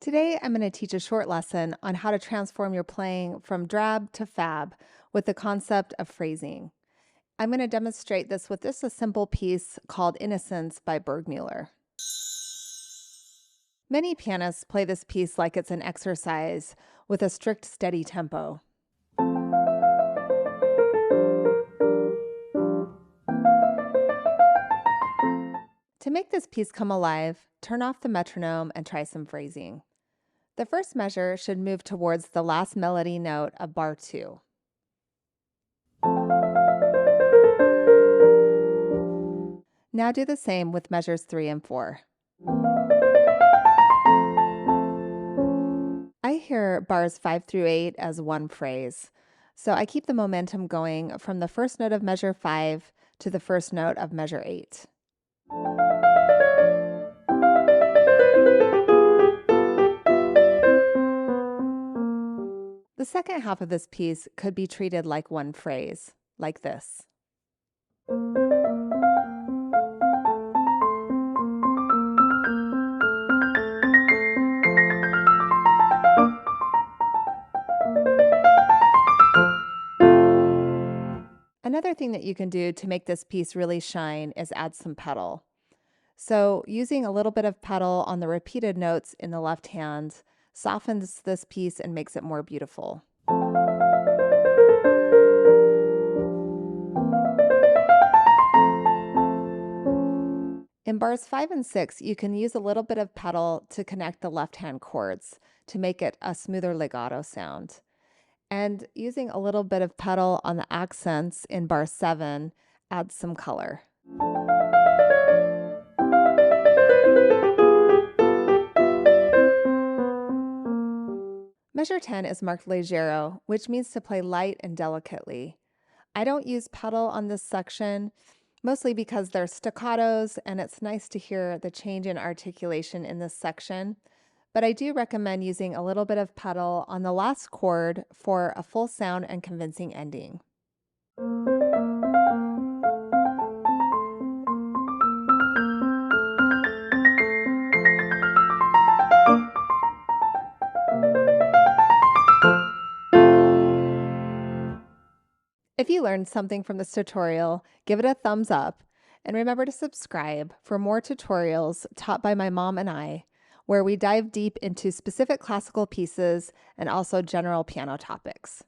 Today, I'm going to teach a short lesson on how to transform your playing from drab to fab with the concept of phrasing. I'm going to demonstrate this with just a simple piece called Innocence by Burgmuller. Many pianists play this piece like it's an exercise with a strict, steady tempo. To make this piece come alive, turn off the metronome and try some phrasing. The first measure should move towards the last melody note of bar 2. Now do the same with measures 3 and 4. I hear bars 5 through 8 as one phrase, so I keep the momentum going from the first note of measure 5 to the first note of measure 8. The second half of this piece could be treated like one phrase, like this. Another thing that you can do to make this piece really shine is add some pedal. So using a little bit of pedal on the repeated notes in the left hand softens this piece and makes it more beautiful. In bars 5 and 6, you can use a little bit of pedal to connect the left-hand chords to make it a smoother legato sound. And using a little bit of pedal on the accents in bar 7 adds some color. Measure 10 is marked leggero, which means to play light and delicately. I don't use pedal on this section, mostly because they're staccatos and it's nice to hear the change in articulation in this section. But I do recommend using a little bit of pedal on the last chord for a full sound and convincing ending. If you learned something from this tutorial, give it a thumbs up and remember to subscribe for more tutorials taught by my mom and I, where we dive deep into specific classical pieces and also general piano topics.